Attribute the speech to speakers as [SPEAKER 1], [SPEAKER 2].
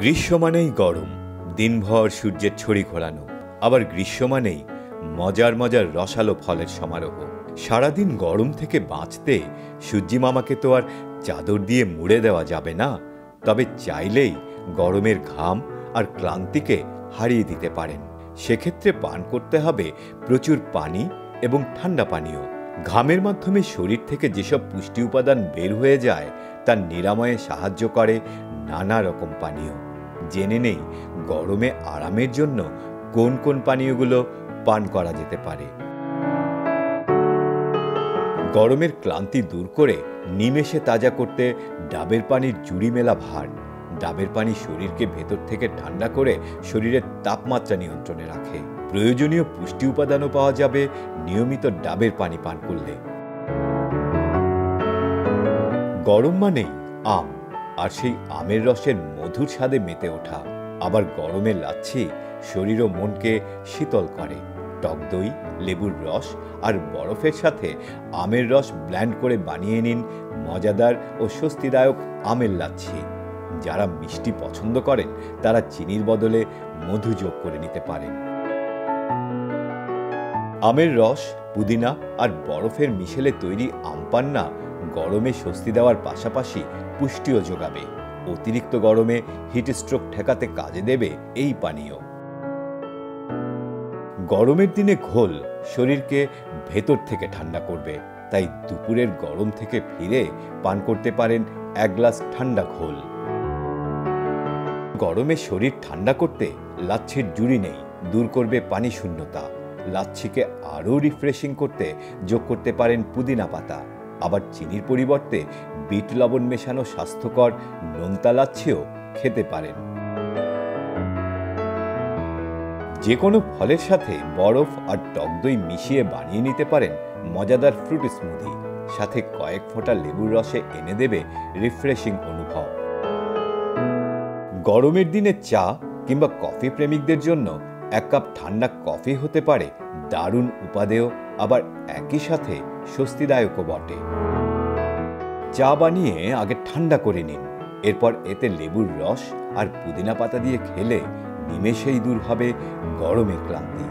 [SPEAKER 1] গ্রীষ্ম মানেই গরম, দিনভর সূর্যের ছড়ি ঘোরানো। আবার গ্রীষ্ম মানেই মজার মজার রসালো ফলের সমারোহ। সারাদিন গরম থেকে বাঁচতে সূর্যি মামাকে তো আর চাদর দিয়ে মুড়ে দেওয়া যাবে না, তবে চাইলেই গরমের ঘাম আর ক্লান্তিকে হারিয়ে দিতে পারেন। সেক্ষেত্রে পান করতে হবে প্রচুর পানি এবং ঠান্ডা পানীয়। ঘামের মাধ্যমে শরীর থেকে যেসব পুষ্টি উপাদান বের হয়ে যায় তার নিরাময়ে সাহায্য করে নানা রকম পানীয়। জেনে নেই গরমে আরামের জন্য কোন কোন পানীয়গুলো পান করা যেতে পারে। গরমের ক্লান্তি দূর করে নিমেষে তাজা করতে ডাবের পানির জুড়ি মেলা ভার। ডাবের পানি শরীরকে ভেতর থেকে ঠান্ডা করে শরীরের তাপমাত্রা নিয়ন্ত্রণে রাখে। প্রয়োজনীয় পুষ্টি উপাদানও পাওয়া যাবে নিয়মিত ডাবের পানি পান করলে। গরম মানেই আম, আর সেই আমের রসের মধুর স্বাদে মেতে ওঠা। আবার গরমে লাচ্ছি শরীর ও মনকে শীতল করে। টক দই, লেবুর রস আর বরফের সাথে আমের রস ব্লেন্ড করে বানিয়ে নিন মজাদার ও স্বস্তিদায়ক আমের লাচ্ছি। যারা মিষ্টি পছন্দ করেন তারা চিনির বদলে মধু যোগ করে নিতে পারেন। আমের রস, পুদিনা আর বরফের মিশেলে তৈরি আম পান্না গরমে স্বস্তি দেওয়ার পাশাপাশি পুষ্টিও যোগাবে। অতিরিক্ত গরমে হিট স্ট্রোক ঠেকাতে কাজে দেবে এই পানীয়। গরমের দিনে ঘোল শরীরকে ভেতর থেকে ঠান্ডা করবে, তাই দুপুরের গরম থেকে ফিরে পান করতে পারেন 1 গ্লাস ঠান্ডা ঘোল। গরমে শরীর ঠান্ডা করতে লাচ্ছির জুড়ি নেই, দূর করবে পানি শূন্যতা। লাচ্ছিকে আরও রিফ্রেশিং করতে যোগ করতে পারেন পুদিনা পাতা। আবার চিনির পরিবর্তে বিট লবণ মেশানো স্বাস্থ্যকর নোনতা লাচ্ছিও খেতে পারেন। যে কোনো ফলের সাথে বরফ আর টক দই মিশিয়ে বানিয়ে নিতে পারেন মজাদার ফ্রুট স্মুদি। সাথে কয়েক ফোঁটা লেবুর রসে এনে দেবে রিফ্রেশিং অনুভব। গরমের দিনে চা কিংবা কফি প্রেমিকদের জন্য 1 কাপ ঠান্ডা কফি হতে পারে দারুণ উপাদেয়, আবার একই সাথে স্বস্তিদায়কও বটে। চা বানিয়ে আগে ঠান্ডা করে নিন, এরপর এতে লেবুর রস আর পুদিনা পাতা দিয়ে খেলে নিমেষেই দূর হবে গরমের ক্লান্তি।